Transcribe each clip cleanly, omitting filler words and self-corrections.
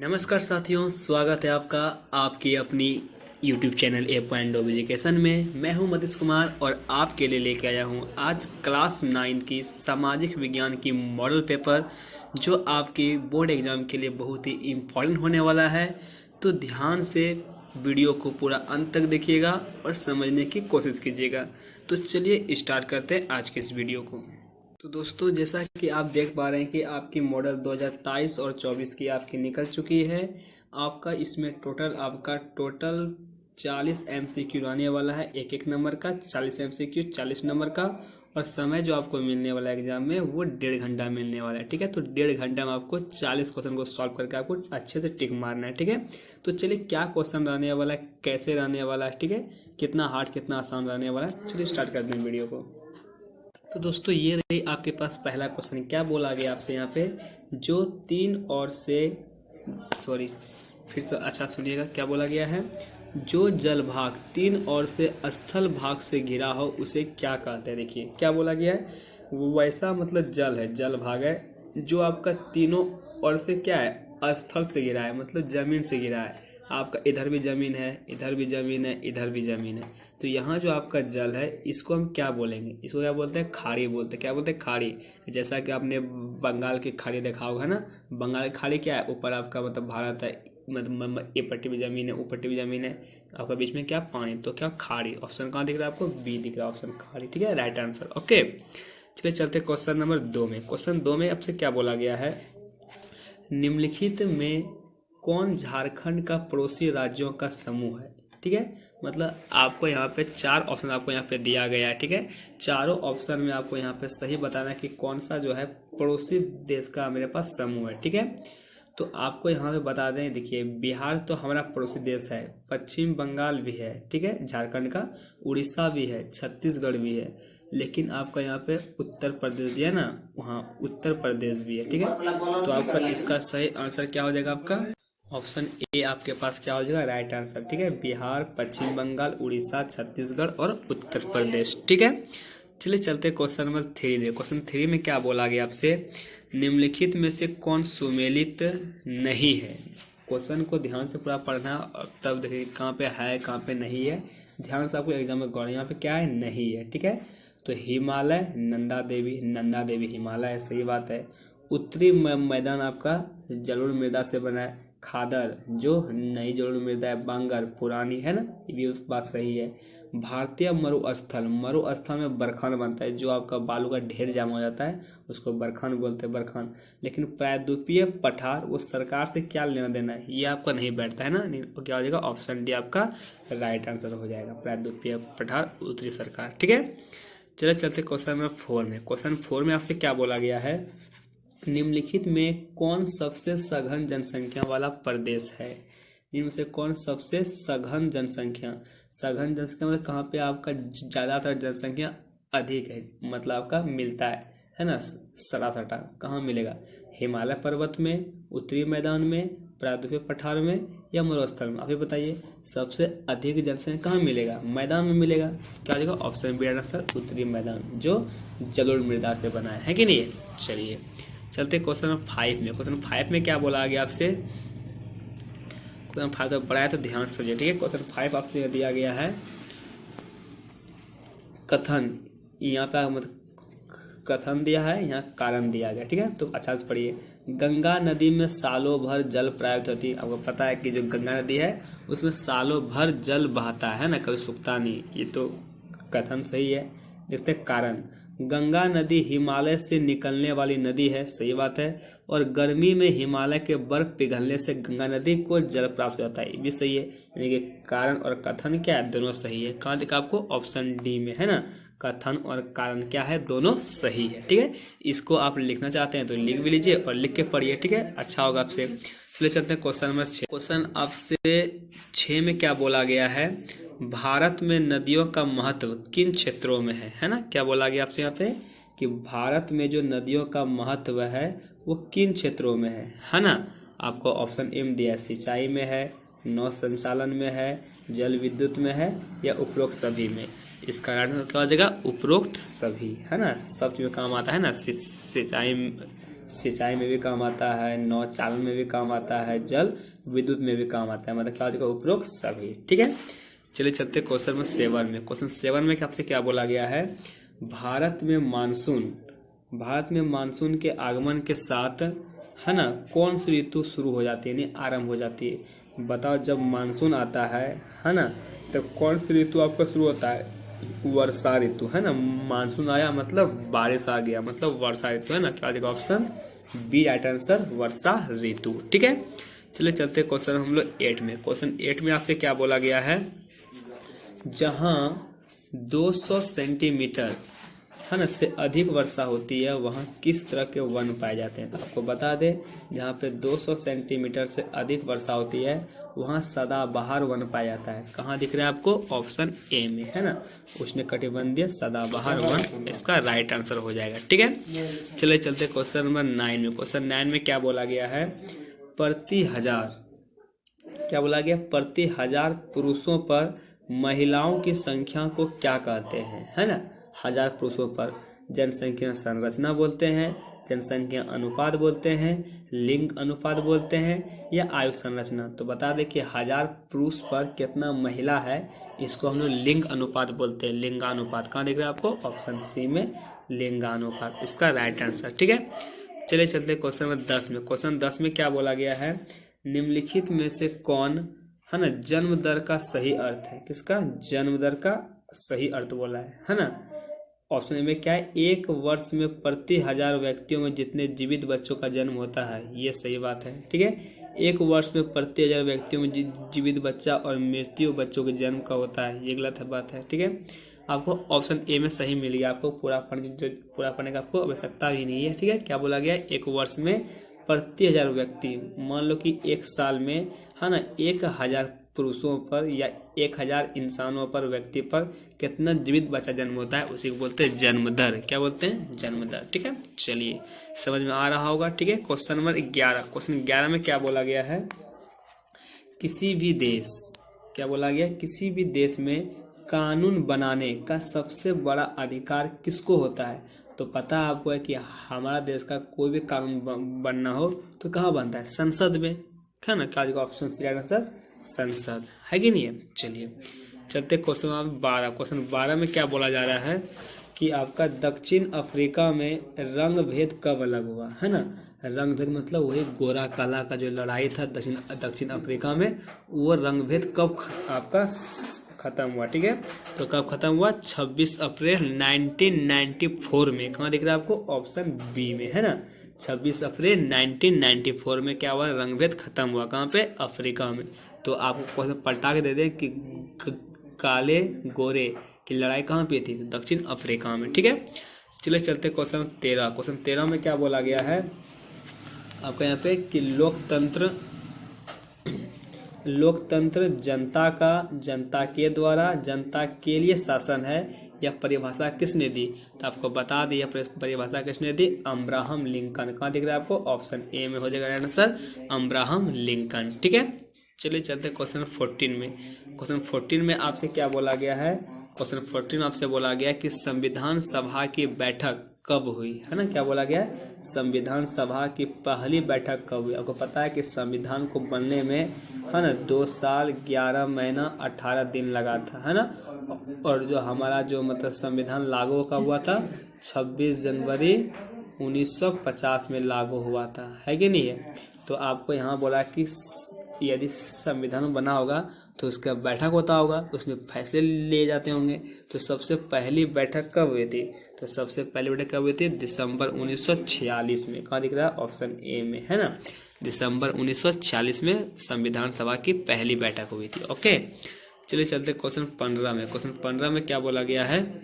नमस्कार साथियों, स्वागत है आपका आपकी अपनी YouTube channel A point of education में। मैं हूं मनीष कुमार और आपके लिए लेके आया हूं आज क्लास 9 की सामाजिक विज्ञान की मॉडल पेपर, जो आपकी बोर्ड एग्जाम के लिए बहुत ही इम्पोर्टेंट होने वाला है। तो ध्यान से वीडियो को पूरा अंत तक देखिएगा और समझने की कोशिश कीजिएगा। तो चलिए स्टार्ट करते हैं आज के इस वीडियो को। तो दोस्तों, जैसा कि आप देख पा रहे हैं कि आपकी मॉडल 2023 और 24 की आपकी निकल चुकी है। आपका इसमें टोटल 40 MCQ आने वाला है, एक नंबर का 40 MCQ 40 नंबर का। और समय जो आपको मिलने वाला है एग्जाम में वो 1.5 घंटा मिलने वाला है। ठीक है, तो 1.5 घंटा में आपको 40 क्वेश्चन को सॉल्व करके आपको अच्छे से टिक मारना है। ठीक है, तो चलिए क्या क्वेश्चन रहने वाला है, कैसे रहने वाला है, ठीक है, कितना हार्ड कितना आसान रहने वाला है, चलिए स्टार्ट करते हैं वीडियो को। तो दोस्तों, ये रही आपके पास पहला क्वेश्चन। क्या बोला गया आपसे यहाँ पे, जो तीन ओर से फिर से अच्छा सुनिएगा। क्या बोला गया है, जो जल भाग तीन ओर से स्थल भाग से घिरा हो उसे क्या कहते हैं। देखिए क्या बोला गया है, वैसा मतलब जल है, जल भाग है जो आपका तीनों ओर से क्या है, स्थल से घिरा है, मतलब जमीन से घिरा है। आपका इधर भी जमीन है, इधर भी जमीन है, इधर भी जमीन है। तो यहाँ जो आपका जल है इसको हम क्या बोलेंगे, इसको क्या बोलते हैं, खाड़ी बोलते हैं। क्या बोलते हैं, खाड़ी। जैसा कि आपने बंगाल की खाड़ी देखा होगा ना, बंगाल की खाड़ी क्या है, ऊपर आपका मतलब भारत है, मतलब ये पट्टी भी जमीन है, ऊपर पट्टी भी जमीन है, आपका बीच में क्या पानी, तो क्या खाड़ी। ऑप्शन कहाँ दिख रहा है आपको, बी दिख रहा है, ऑप्शन खाड़ी। ठीक है, राइट आंसर। ओके, चलिए चलते क्वेश्चन नंबर 2 में। क्वेश्चन 2 में आपसे क्या बोला गया है, निम्नलिखित में कौन झारखंड का पड़ोसी राज्यों का समूह है। ठीक है, मतलब आपको यहाँ पे 4 ऑप्शन आपको यहाँ पे दिया गया है। ठीक है, चारों ऑप्शन में आपको यहाँ पे सही बताना है कि कौन सा जो है पड़ोसी देश का मेरे पास समूह है। ठीक है, तो आपको यहाँ पे बता दें, देखिए बिहार तो हमारा पड़ोसी देश है, पश्चिम बंगाल भी है, ठीक है, झारखंड का, उड़ीसा भी है, छत्तीसगढ़ भी है, लेकिन आपका यहाँ पे उत्तर प्रदेश दिया ना, वहाँ उत्तर प्रदेश भी है। ठीक है, तो आपका इसका सही आंसर क्या हो जाएगा, आपका ऑप्शन ए आपके पास क्या हो जाएगा, राइट आंसर। ठीक है, बिहार, पश्चिम बंगाल, उड़ीसा, छत्तीसगढ़ और उत्तर प्रदेश। ठीक है, चलिए चलते क्वेश्चन नंबर 3 में। क्वेश्चन 3 में क्या बोला गया आपसे, निम्नलिखित में से कौन सुमेलित नहीं है। क्वेश्चन को ध्यान से पूरा पढ़ना, तब देखिए कहाँ पे है कहाँ पे नहीं है, ध्यान से आपको एग्जाम में गौर। यहाँ पे क्या है, नहीं है। ठीक है, तो हिमालय, नंदा देवी हिमालय है, सही बात है। उत्तरी मैदान आपका जलोढ़ मृदा से बना है। खादर जो नई जलोढ़ मृदा है, बांगर पुरानी है ना, ये भी बात सही है। भारतीय मरुस्थल में बरखान बनता है, जो आपका बालू का ढेर जमा हो जाता है उसको बरखान बोलते हैं, बरखान। लेकिन प्रायद्वीपीय पठार वो सरकार से क्या लेना देना है, ये आपका नहीं बैठता है ना, नहीं, तो क्या हो जाएगा, ऑप्शन डी आपका राइट आंसर हो जाएगा, प्रायद्वीपीय पठार उत्तरी सरकार। ठीक है, चलिए चलते क्वेश्चन नंबर 4 में। क्वेश्चन 4 में आपसे क्या बोला गया है, निम्नलिखित में कौन सबसे सघन जनसंख्या वाला प्रदेश है। इनमें से कौन सबसे सघन जनसंख्या मतलब कहाँ पे आपका ज़्यादातर जनसंख्या अधिक है, मतलब आपका मिलता है ना, सरासटा कहाँ मिलेगा, हिमालय पर्वत में, उत्तरी मैदान में, प्रायद्वीपीय पठार में या मरुस्थल में। आप ही बताइए, सबसे अधिक जनसंख्या कहाँ मिलेगा, मैदान में मिलेगा। क्या हो जाएगा, ऑप्शन बी आंसर, उत्तरी मैदान जो जलोढ़ मृदा से बना है कि नहीं। चलिए चलते क्वेश्चन नंबर 5 में। क्वेश्चन 5 में क्या बोला गया आपसे, क्वेश्चन 5 तो बड़ा है तो ध्यान से समझिए। ठीक है, क्वेश्चन 5 आपसे दिया गया है कथन, यहाँ पे मतलब कथन दिया है, यहाँ कारण दिया गया। ठीक है, तो अच्छा से पढ़िए। गंगा नदी में सालों भर जल प्रवाहित होती है। आपको पता है कि जो गंगा नदी है उसमें सालों भर जल बहता है ना, कभी सूखता नहीं, ये तो कथन सही है। देखते कारण, गंगा नदी हिमालय से निकलने वाली नदी है, सही बात है। और गर्मी में हिमालय के बर्फ पिघलने से गंगा नदी को जल प्राप्त होता है, ये भी सही है। यानी कि कारण और कथन क्या है, दोनों सही है। कहाँ देखा आपको, ऑप्शन डी में है ना, कथन और कारण क्या है, दोनों सही है। ठीक है, इसको आप लिखना चाहते हैं तो लिख भी लीजिए और लिख के पढ़िए। ठीक है, अच्छा होगा आपसे। चलिए चलते हैं क्वेश्चन नंबर 6। क्वेश्चन आपसे 6 में क्या बोला गया है, भारत में नदियों का महत्व किन क्षेत्रों में है ना। क्या बोला गया आपसे यहाँ पे कि भारत में जो नदियों का महत्व है वो किन क्षेत्रों में है ना। आपको ऑप्शन एम दिया, सिंचाई में है, नौ संचालन में है, जल विद्युत में है या उपरोक्त सभी में। इसका राइट आंसर क्या हो जाएगा? उपरोक्त सभी, है ना। सब चीज में काम आता है ना, सिंचाई में भी काम आता है, नौ चालन में भी काम आता है, जल विद्युत में भी काम आता है, मतलब क्या हो जाएगा? उपरोक्त सभी। ठीक है, चलिए चलते क्वेश्चन नंबर 7 में। क्वेश्चन 7 में आपसे क्या बोला गया है? भारत में मानसून के आगमन के साथ, है ना, कौन सी ऋतु शुरू हो जाती है, यानी आरंभ हो जाती है? बताओ, जब मानसून आता है ना, तब कौन सी ऋतु आपका शुरू होता है? वर्षा ऋतु, है ना। मानसून आया मतलब बारिश आ गया, मतलब वर्षा ऋतु, है ना। क्या देगा? ऑप्शन बी राइट आंसर, वर्षा ऋतु। ठीक है, चलिए चलते क्वेश्चन हम लोग 8 में। क्वेश्चन 8 में आपसे क्या बोला गया है? जहां 200 सेंटीमीटर, है ना, से अधिक वर्षा होती है, वहाँ किस तरह के वन पाए जाते हैं? तो आपको बता दें, जहाँ पे 200 सेंटीमीटर से अधिक वर्षा होती है, वहाँ सदाबहार वन पाया जाता है। कहाँ दिख रहा है आपको? ऑप्शन ए में, है ना, उष्णकटिबंधीय सदाबहार वन इसका राइट आंसर हो जाएगा। ठीक है, चलिए चलते क्वेश्चन नंबर 9 में। क्वेश्चन 9 में क्या बोला गया है? प्रति हजार पुरुषों पर महिलाओं की संख्या को क्या कहते हैं, है ना। 1000 पुरुषों पर जनसंख्या संरचना बोलते हैं, जनसंख्या अनुपात बोलते हैं, लिंग अनुपात बोलते हैं, या आयु संरचना। तो बता दें कि 1000 पुरुष पर कितना महिला है, इसको हम लोग लिंग अनुपात बोलते हैं, लिंगानुपात। कहाँ दिख रहा है आपको? ऑप्शन सी में, लिंगानुपात इसका राइट आंसर। ठीक है, चलिए चलते क्वेश्चन नंबर 10 में। क्वेश्चन 10 में क्या बोला गया है? निम्नलिखित में से कौन, है ना, जन्म दर का सही अर्थ है? किसका? जन्म दर का सही अर्थ बोला है ना। ऑप्शन ए में क्या है? 1 वर्ष में प्रति 1000 व्यक्तियों में जितने जीवित बच्चों का जन्म होता है, ये सही बात है। ठीक है, 1 वर्ष में प्रति 1000 व्यक्तियों में जीवित बच्चा और मृत्यु बच्चों के जन्म का होता है, ये गलत बात है। ठीक है, आपको ऑप्शन ए में सही मिल गया। आपको पूरा पढ़ने का आपको आवश्यकता भी नहीं है। ठीक है, क्या बोला गया? 1 वर्ष में प्रति 1000 व्यक्ति, मान लो कि 1 साल में, है ना, 1000 पुरुषों पर या 1000 इंसानों पर, व्यक्ति पर कितना जीवित बच्चा जन्म होता है, उसी को बोलते हैं जन्म दर। क्या बोलते हैं? जन्म दर। ठीक है, चलिए समझ में आ रहा होगा। ठीक है, क्वेश्चन नंबर 11। क्वेश्चन 11 में क्या बोला गया है? किसी भी देश, क्या बोला गया? किसी भी देश में कानून बनाने का सबसे बड़ा अधिकार किसको होता है? तो पता आपको है कि हमारा देश का कोई भी कानून बनना हो तो कहाँ बनता है? संसद में, है ना। क्या ऑप्शन सी राइट आंसर, संसद, है कि नहीं है। चलिए चलते क्वेश्चन नंबर 12। क्वेश्चन 12 में क्या बोला जा रहा है कि आपका दक्षिण अफ्रीका में रंग भेद कब अलग हुआ, है ना। रंग भेद मतलब वही गोरा काला का जो लड़ाई था दक्षिण अफ्रीका में, वो रंग भेद कब आपका खत्म हुआ? ठीक है, तो कब खत्म हुआ? 26 अप्रैल 1994 में। कहाँ दिख रहा है आपको? ऑप्शन बी में, है ना। 26 अप्रैल 1994 में क्या हुआ? रंग भेद खत्म हुआ। कहाँ पे? अफ्रीका में। तो आपको क्वेश्चन पलटा के दे दें कि काले गोरे की लड़ाई कहाँ पे थी? दक्षिण अफ्रीका में। ठीक है, चलिए चलते क्वेश्चन 13। क्वेश्चन 13 में क्या बोला गया है आपका यहाँ पे कि लोकतंत्र जनता के द्वारा जनता के लिए शासन है, यह परिभाषा किसने दी? तो आपको बता दी परिभाषा किसने दी? Abraham Lincoln. कहाँ दिख रहा है आपको? ऑप्शन ए में हो जाएगा आंसर, अब्राहम लिंकन। ठीक है, चलिए चलते क्वेश्चन 14 में। क्वेश्चन 14 में आपसे क्या बोला गया है? क्वेश्चन 14 में आपसे बोला गया कि संविधान सभा की बैठक कब हुई, है ना। क्या बोला गया? संविधान सभा की पहली बैठक कब हुई? आपको पता है कि संविधान को बनने में, है ना, 2 साल 11 महीना 18 दिन लगा था, है ना। और जो हमारा जो मतलब संविधान लागू कब हुआ था? 26 जनवरी 1950 में लागू हुआ था, है कि नहीं है। तो आपको यहाँ बोला कि यदि संविधान बना होगा तो उसका बैठक होता होगा, उसमें फैसले लिए जाते होंगे। तो सबसे पहली बैठक कब हुई थी? तो सबसे पहली बैठक कब हुई थी? दिसंबर 1946 में। कहाँ दिख रहा है? ऑप्शन ए में, है ना। दिसंबर 1946 में संविधान सभा की पहली बैठक हुई थी। ओके, चलिए चलते क्वेश्चन 15 में। क्वेश्चन 15 में क्या बोला गया है?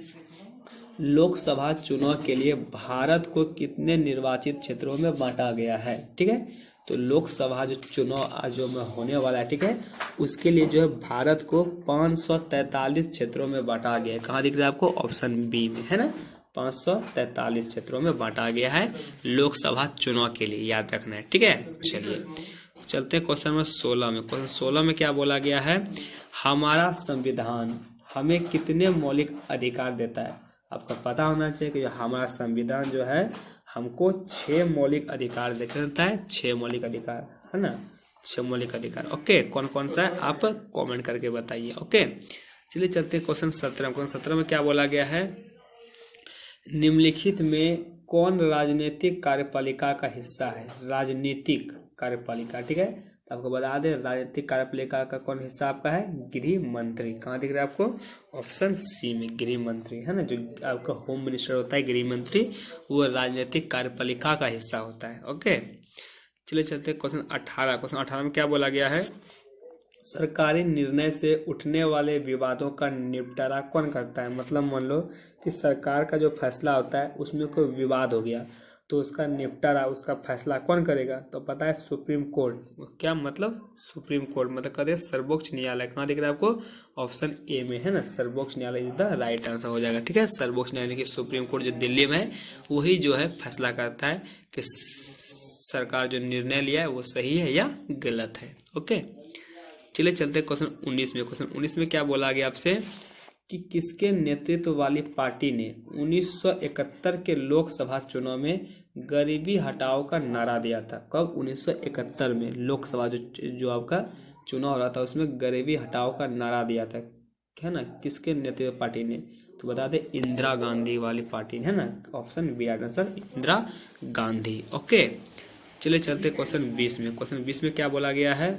लोकसभा चुनाव के लिए भारत को कितने निर्वाचित क्षेत्रों में बांटा गया है? ठीक है, तो लोकसभा जो चुनाव जो में होने वाला है, ठीक है, उसके लिए जो है भारत को 543 क्षेत्रों में बांटा गया है। कहाँ दिख रहा है आपको? ऑप्शन बी में, है ना। 543 क्षेत्रों में बांटा गया है लोकसभा चुनाव के लिए, याद रखना है। ठीक है, चलिए चलते हैं क्वेश्चन नंबर 16 में। क्वेश्चन 16 में क्या बोला गया है? हमारा संविधान, हमें कितने मौलिक अधिकार देता है? आपको पता होना चाहिए कि हमारा संविधान जो है हमको 6 मौलिक अधिकार देता है। 6 मौलिक अधिकार है ना, 6 मौलिक अधिकार। ओके, कौन कौन सा है आप कमेंट करके बताइए। ओके, चलिए चलते हैं क्वेश्चन 17। क्वेश्चन 17 में क्या बोला गया है? निम्नलिखित में कौन राजनीतिक कार्यपालिका का हिस्सा है? राजनीतिक कार्यपालिका, ठीक है। तो आपको बता दें राजनीतिक कार्यपालिका का कौन हिस्सा आपका है? गृह मंत्री। कहाँ दिख रहा है आपको? ऑप्शन सी में, गृह मंत्री है ना, जो आपका होम मिनिस्टर होता है गृह मंत्री, वो राजनीतिक कार्यपालिका का हिस्सा होता है। ओके, चलिए चलते क्वेश्चन 18। क्वेश्चन 18 में क्या बोला गया है? सरकारी निर्णय से उठने वाले विवादों का निपटारा कौन करता है? मतलब मान लो कि सरकार का जो फैसला होता है उसमें कोई विवाद हो गया तो उसका निपटारा, उसका फैसला कौन करेगा? तो पता है सुप्रीम कोर्ट। क्या मतलब? सुप्रीम कोर्ट मतलब कहते हैं सर्वोच्च न्यायालय। कहाँ दिख रहा है आपको? ऑप्शन ए में है ना, सर्वोच्च न्यायालय इज द राइट आंसर हो जाएगा। ठीक है, सर्वोच्च न्यायालय की सुप्रीम कोर्ट जो दिल्ली में है वही जो है फैसला करता है कि सरकार जो निर्णय लिया है वो सही है या गलत है। ओके, चलिए चलते क्वेश्चन 19 में। क्वेश्चन 19 में क्या बोला गया आपसे कि किसके नेतृत्व वाली पार्टी ने 1971 के लोकसभा चुनाव में गरीबी हटाओ का नारा दिया था? कब? 1971 में लोकसभा जो आपका चुनाव हो रहा था उसमें गरीबी हटाओ का नारा दिया था, है ना। किसके नेतृत्व पार्टी ने? तो बता दें इंदिरा गांधी वाली पार्टी है ना, option B answer, Indira Gandhi. Okay, चलिए चलते क्वेश्चन 20 में। क्वेश्चन 20 में क्या बोला गया है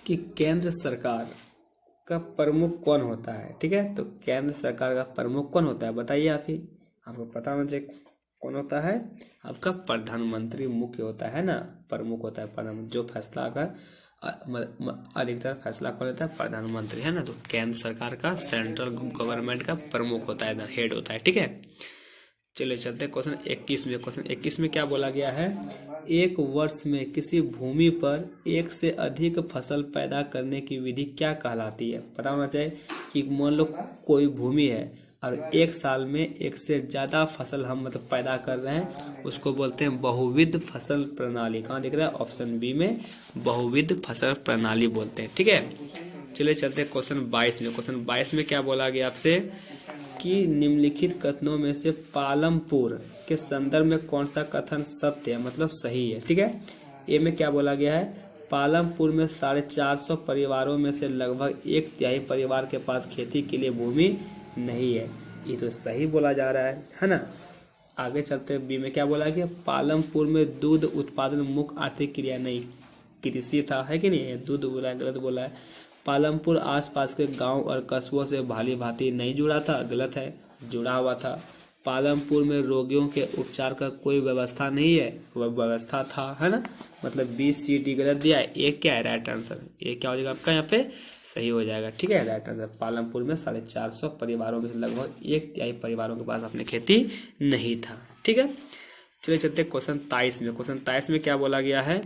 कि केंद्र सरकार का प्रमुख कौन होता है? ठीक है, तो केंद्र सरकार का प्रमुख कौन होता है बताइए आप ही। आपको पता होना चाहिए कौन होता है? आपका प्रधानमंत्री मुख्य होता है ना, प्रमुख होता है प्रधानमंत्री। जो फैसला का अधिकतर फैसला कौन होता है? प्रधानमंत्री है ना। तो केंद्र सरकार का, सेंट्रल गवर्नमेंट का प्रमुख होता है, हेड होता है। ठीक है, चलिए चलते हैं क्वेश्चन 21 में। क्वेश्चन 21 में क्या बोला गया है? एक वर्ष में किसी भूमि पर एक से अधिक फसल पैदा करने की विधि क्या कहलाती है? पता होना चाहिए कि मान लो कोई भूमि है और एक साल में एक से ज़्यादा फसल हम मतलब पैदा कर रहे हैं, उसको बोलते हैं बहुविध फसल प्रणाली। कहाँ दिख रहा है? ऑप्शन बी में, बहुविध फसल प्रणाली बोलते हैं। ठीक है, चलिए चलते हैं क्वेश्चन 22 में। क्वेश्चन 22 में क्या बोला गया आपसे कि निम्नलिखित कथनों में से पालमपुर के संदर्भ में कौन सा कथन सत्य है मतलब सही है? ठीक है, ए में क्या बोला गया है? पालमपुर में 450 परिवारों में से लगभग 1/3 परिवार के पास खेती के लिए भूमि नहीं है। ये तो सही बोला जा रहा है ना। आगे चलते बी में क्या बोला गया? पालमपुर में दूध उत्पादन मुख्य आर्थिक क्रिया नहीं, कृषि था, है कि नहीं? दूध बोला है, गलत बोला है। पालमपुर आसपास के गांव और कस्बों से भाली भांति नहीं जुड़ा था, गलत है, जुड़ा हुआ था। पालमपुर में रोगियों के उपचार का कोई व्यवस्था नहीं है, वह व्यवस्था था, है ना। मतलब बी सी डी गलत दिया है, ए क्या है राइट आंसर? ए क्या हो जाएगा आपका यहाँ पे? सही हो जाएगा। ठीक है, राइट आंसर। पालमपुर में 450 परिवारों में से लगभग 1/3 परिवारों के पास अपने खेती नहीं था। ठीक है, चलिए चलते क्वेश्चन 23 में। क्वेश्चन 23 में क्या बोला गया है?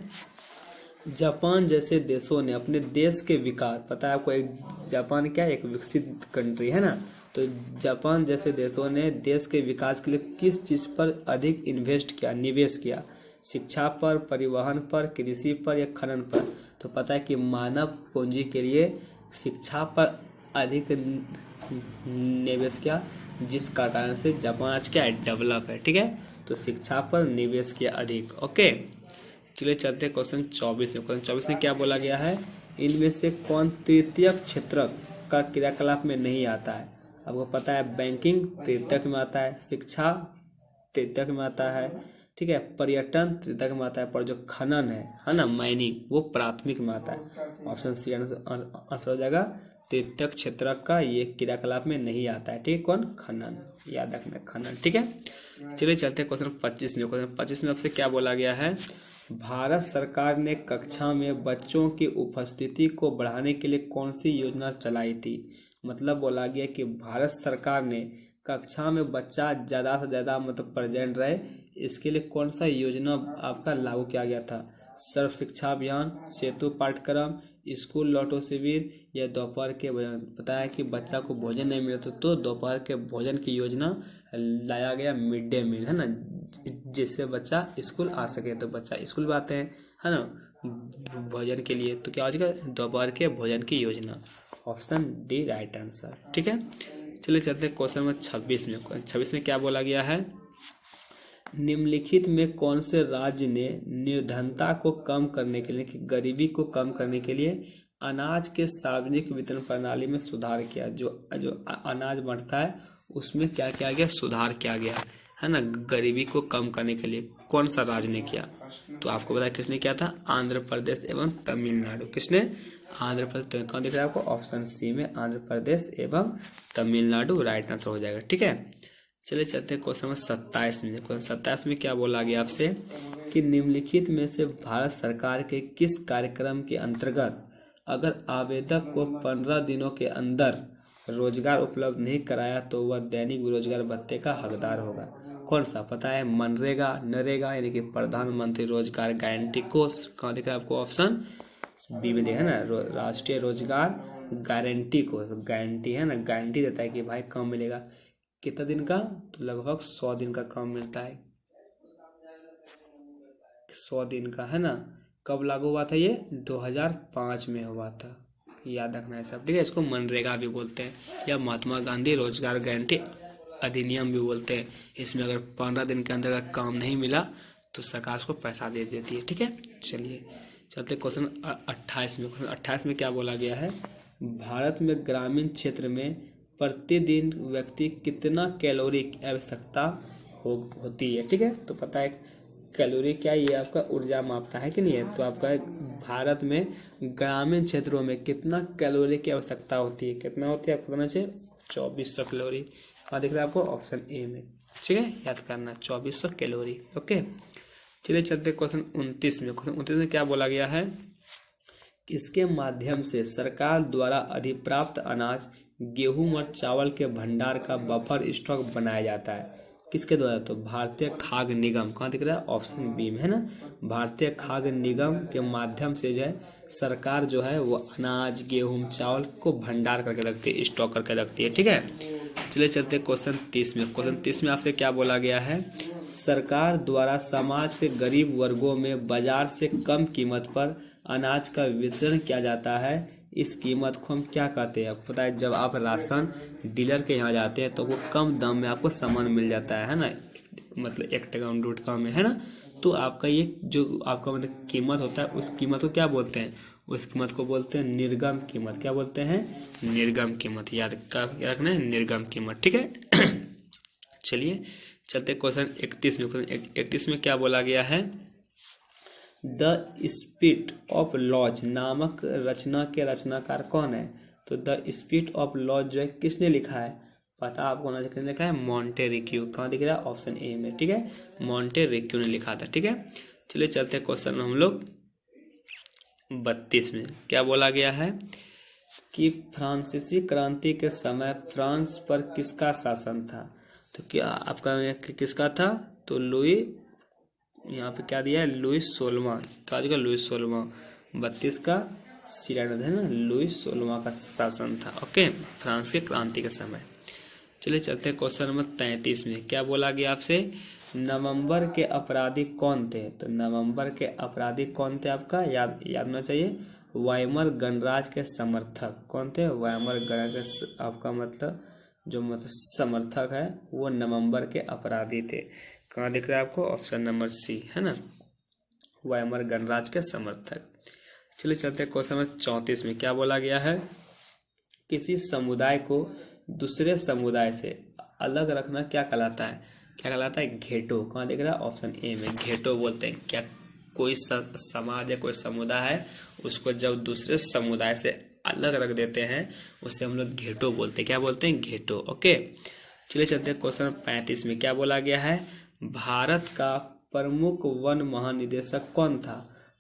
जापान जैसे देशों ने अपने देश के विकास, पता है आपको, एक जापान क्या है? एक विकसित कंट्री है ना। तो जापान जैसे देशों ने देश के विकास के लिए किस चीज पर अधिक इन्वेस्ट किया, निवेश किया? शिक्षा पर, परिवहन पर, कृषि पर या खनन पर? तो पता है कि मानव पूंजी के लिए शिक्षा पर अधिक निवेश किया, जिस कारण से जापान आज क्या है? डेवलप है। ठीक है, तो शिक्षा पर निवेश किया अधिक। ओके, चलिए चलते हैं क्वेश्चन 24 में। क्वेश्चन 24 में क्या बोला गया है? इनमें से कौन तृतीयक क्षेत्र का क्रियाकलाप में नहीं आता है? आपको पता है बैंकिंग तृतीयक में आता है, शिक्षा तृतीयक में आता है, ठीक है, पर्यटन तृतीयक में आता है, पर जो खनन है ना, माइनिंग, वो प्राथमिक में आता है। ऑप्शन सी आंसर हो जाएगा। तृतीयक क्षेत्र का ये क्रियाकलाप में नहीं आता है। ठीक है, कौन? खनन, याद रखना, खनन। ठीक है, चलिए चलते हैं क्वेश्चन 25 में। क्वेश्चन 25 में आपसे क्या बोला गया है? भारत सरकार ने कक्षा में बच्चों की उपस्थिति को बढ़ाने के लिए कौन सी योजना चलाई थी? मतलब बोला गया कि भारत सरकार ने कक्षा में बच्चा ज़्यादा से ज़्यादा मतलब प्रेजेंट रहे, इसके लिए कौन सा योजना आपका लागू किया गया था? सर्व शिक्षा अभियान, सेतु पाठ्यक्रम, स्कूल लौटो शिविर या दोपहर के भोजन? पता है कि बच्चा को भोजन नहीं मिलता तो दोपहर के भोजन की योजना लाया गया, मिड डे मील, है ना, जिससे बच्चा स्कूल आ सके। तो बच्चा स्कूल में आते हैं, है ना, भोजन के लिए। तो क्या हो जाएगा? दोपहर के भोजन की योजना। Option D right answer. ठीक है, चलिए चलते हैं क्वेश्चन नंबर 26 में। 26 में क्या बोला गया है, निम्नलिखित में कौन से राज्य ने निर्धनता को कम करने के लिए, गरीबी को कम करने के लिए अनाज के सार्वजनिक वितरण प्रणाली में सुधार किया। जो अनाज बढ़ता है उसमें क्या किया गया, सुधार किया गया है ना, गरीबी को कम करने के लिए कौन सा राज्य ने किया। तो आपको बताया किसने किया था, आंध्र प्रदेश एवं तमिलनाडु। किसने, आंध्र प्रदेश। कौन दिख रहा है आपको, ऑप्शन सी में आंध्र प्रदेश एवं तमिलनाडु राइट आंसर हो जाएगा। ठीक है, चलिए चलते हैं क्वेश्चन नंबर 27 में। क्वेश्चन 27 में क्या बोला गया आपसे कि निम्नलिखित में से भारत सरकार के किस कार्यक्रम के अंतर्गत अगर आवेदक को 15 दिनों के अंदर रोजगार उपलब्ध नहीं कराया तो वह दैनिक बेरोजगार भत्ते का हकदार होगा। कौन सा पता है, मनरेगा, नरेगा यानी कि प्रधानमंत्री रोजगार गारंटी कोष। कहाँ दिख रहा है आपको, ऑप्शन बी में देखा ना, राष्ट्रीय रोजगार गारंटी कोष। गारंटी है ना, गारंटी देता है कि भाई काम मिलेगा। कितना दिन का, तो लगभग 100 दिन का काम मिलता है, 100 दिन का है ना। कब लागू हुआ था ये, 2005 में हुआ था, याद रखना है सब। ठीक है, इसको मनरेगा भी बोलते हैं या महात्मा गांधी रोजगार गारंटी अधिनियम भी बोलते हैं। इसमें अगर 15 दिन के अंदर अगर काम नहीं मिला तो सरकार उसको पैसा दे देती है। ठीक है, चलिए चलते क्वेश्चन 28 में। क्वेश्चन 28 में क्या बोला गया है, भारत में ग्रामीण क्षेत्र में प्रतिदिन व्यक्ति कितना कैलोरी की आवश्यकता होती है। ठीक है, तो पता है कैलोरी क्या, ये आपका ऊर्जा मापता है कि नहीं है। तो आपका भारत में ग्रामीण क्षेत्रों में कितना कैलोरी की आवश्यकता होती है, कितना होती है आपको पता चाहिए, 2400 कैलोरी। कहाँ दिख रहा है आपको, ऑप्शन ए में। ठीक है, याद करना 2400 कैलोरी। ओके, चलिए चलते क्वेश्चन 29 में। क्वेश्चन 29 में क्या बोला गया है, इसके माध्यम से सरकार द्वारा अधिप्राप्त अनाज, गेहूं और चावल के भंडार का बफर स्टॉक बनाया जाता है। किसके द्वारा, तो भारतीय खाद्य निगम। कहाँ दिख रहा है, ऑप्शन बी में है ना, भारतीय खाद्य निगम के माध्यम से जो है सरकार जो है वो अनाज, गेहूं, चावल को भंडार करके रखती है, स्टॉक करके रखती है। ठीक है, चलिए चलते क्वेश्चन 30 में। क्वेश्चन 30 में आपसे क्या बोला गया है, सरकार द्वारा समाज के गरीब वर्गों में बाजार से कम कीमत पर अनाज का वितरण किया जाता है। इस कीमत को हम क्या कहते हैं, आपको पता है, जब आप राशन डीलर के यहाँ जाते हैं तो वो कम दाम में आपको सामान मिल जाता है ना, मतलब 1 टका 2 टका में, है ना। तो आपका ये जो आपका मतलब कीमत होता है, उस कीमत को क्या बोलते हैं, उस कीमत को बोलते हैं निर्गम कीमत। क्या बोलते हैं, निर्गम कीमत। याद रखना है, निर्गम कीमत। ठीक है, चलिए चलते क्वेश्चन 31 में। क्वेश्चन 31 में क्या बोला गया है, द स्पिरिट ऑफ लॉज नामक रचना के रचनाकार कौन है। तो द स्पिरिट ऑफ लॉज जो है किसने लिखा है, पता आपको होना चाहिए, किसने लिखा है, मॉन्टेरिक्यू। कहाँ दिख रहा है, ऑप्शन ए में। ठीक है, मॉन्टेरिक्यू ने लिखा था। ठीक है, चलिए चलते हैं क्वेश्चन में हम लोग 32 में। क्या बोला गया है कि फ्रांसीसी क्रांति के समय फ्रांस पर किसका शासन था। तो क्या आपका किसका था, तो लुई, यहाँ पे क्या दिया है, लुई 16वां। क्या दिया, लुई 16वां। 32 का सिरानद है ना, लुई 16वां का शासन था। ओके, फ्रांस के क्रांति के समय। चलिए चलते हैं क्वेश्चन नंबर 33 में। क्या बोला गया आपसे, नवंबर के अपराधी कौन थे। तो नवंबर के अपराधी कौन थे, आपका याद होना चाहिए, वाइमर गणराज के समर्थक। कौन थे, वाइमर गणराज के, आपका मतलब जो समर्थक है वो नवंबर के अपराधी थे। कहाँ दिख रहा है आपको, ऑप्शन नंबर सी है ना, वाइमर गणराज के समर्थक। चलिए चलते हैं क्वेश्चन नंबर 34 में। क्या बोला गया है, किसी समुदाय को दूसरे समुदाय से अलग रखना क्या कहलाता है, क्या कहलाता है, घेटो। कहाँ दिख रहा है, ऑप्शन ए में, घेटो बोलते हैं। क्या कोई समाज या कोई समुदाय है उसको जब दूसरे समुदाय से अलग रख देते हैं उससे हम लोग घेटो बोलते हैं। क्या बोलते हैं, घेटो। ओके, चलिए चलते हैं क्वेश्चन 35 में। क्या बोला गया है, भारत का प्रमुख वन महानिदेशक कौन था।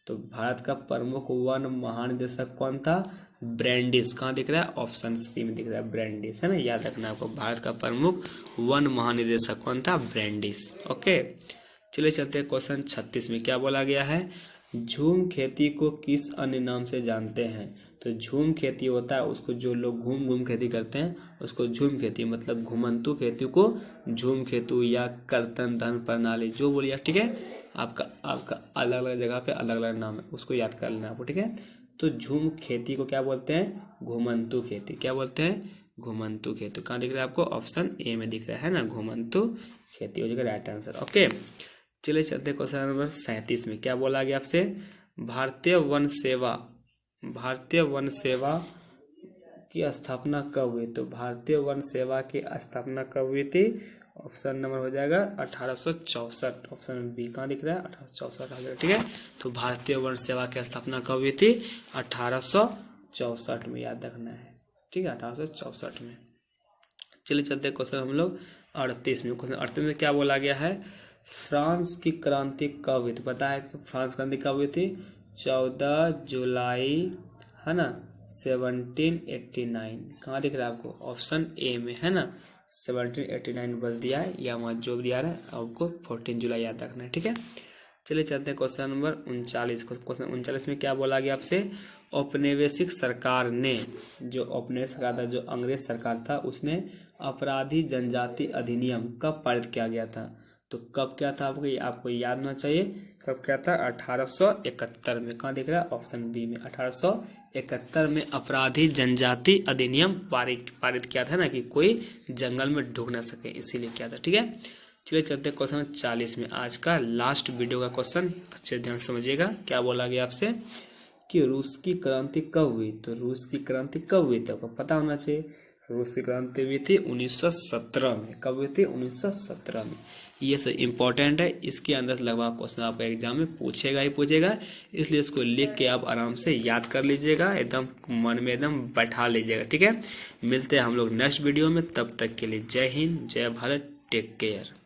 तो भारत का प्रमुख वन महानिदेशक कौन था, ब्रैंडिस। कहाँ दिख रहा है, ऑप्शन सी में दिख रहा है, ब्रैंडिस है ना, याद रखना आपको। भारत का प्रमुख वन महानिदेशक कौन था, ब्रैंडिस। ओके, चलिए चलते हैं क्वेश्चन 36 में। क्या बोला गया है, झूम खेती को किस अन्य नाम से जानते हैं। तो झूम खेती होता है उसको, जो लोग घूम घूम खेती करते हैं उसको झूम खेती, मतलब घुमंतु खेती को झूम खेती या कर्तन धन प्रणाली जो बोलिए। ठीक है, आपका अलग अलग जगह पे अलग अलग नाम है, उसको याद कर लेना आपको। ठीक है, तो झूम खेती को क्या बोलते हैं? घुमंतु खेती। क्या बोलते हैं? घुमंतु खेती। कहाँ दिख रहा है आपको? ऑप्शन ए में दिख रहा है ना, घुमंतु खेती हो जाएगा राइट आंसर। ओके, चलिए चलते क्वेश्चन नंबर 37 में। क्या बोला गया आपसे? भारतीय वन सेवा की स्थापना कब हुई? तो भारतीय वन सेवा की स्थापना कब हुई थी? ऑप्शन नंबर हो जाएगा 1864। ऑप्शन बी कहाँ दिख रहा है? 1864। ठीक है, तो भारतीय वन सेवा की स्थापना कब हुई थी? 1864 में, याद रखना है। ठीक है, 1864 में। चलिए चलते क्वेश्चन हम लोग 38 में। क्वेश्चन 38 में क्या बोला गया है? फ्रांस की क्रांति कब हुई थी? पता है कि फ्रांस क्रांति कब हुई थी? 14 जुलाई है ना 1789। कहाँ दिख रहा है आपको? ऑप्शन ए में है ना, 1789 बस दिया है, या वहाँ जो भी दिया है आपको 14 जुलाई याद रखना है। ठीक है, चलिए चलते हैं क्वेश्चन नंबर 39। क्वेश्चन 39 में क्या बोला गया आपसे? औपनिवेशिक सरकार ने, जो औपनिवेशिक सरकार था, जो अंग्रेज सरकार था, उसने अपराधी जनजाति अधिनियम कब पारित किया गया था? तो कब क्या था आपको याद होना चाहिए। कब क्या था? 1871 में। कहाँ दिख रहा है? ऑप्शन बी में, 1871 में अपराधी जनजाति अधिनियम पारित किया था ना, कि कोई जंगल में ढुक ना सके, इसीलिए किया था। ठीक है, चलिए चलते क्वेश्चन 40 में। आज का लास्ट वीडियो का क्वेश्चन, अच्छे ध्यान समझिएगा। क्या बोला गया आपसे कि रूस की क्रांति कब हुई? तो रूस की क्रांति कब हुई थी आपको पता होना चाहिए। रूस की क्रांति हुई थी 1917 में। कब हुई थी? 1917 में। ये सब इम्पोर्टेंट है, इसके अंदर से लगभग क्वेश्चन आपका एग्जाम में पूछेगा ही पूछेगा, इसलिए इसको लिख के आप आराम से याद कर लीजिएगा, एकदम मन में एकदम बैठा लीजिएगा। ठीक है, मिलते हैं हम लोग नेक्स्ट वीडियो में, तब तक के लिए जय हिंद, जय भारत, टेक केयर।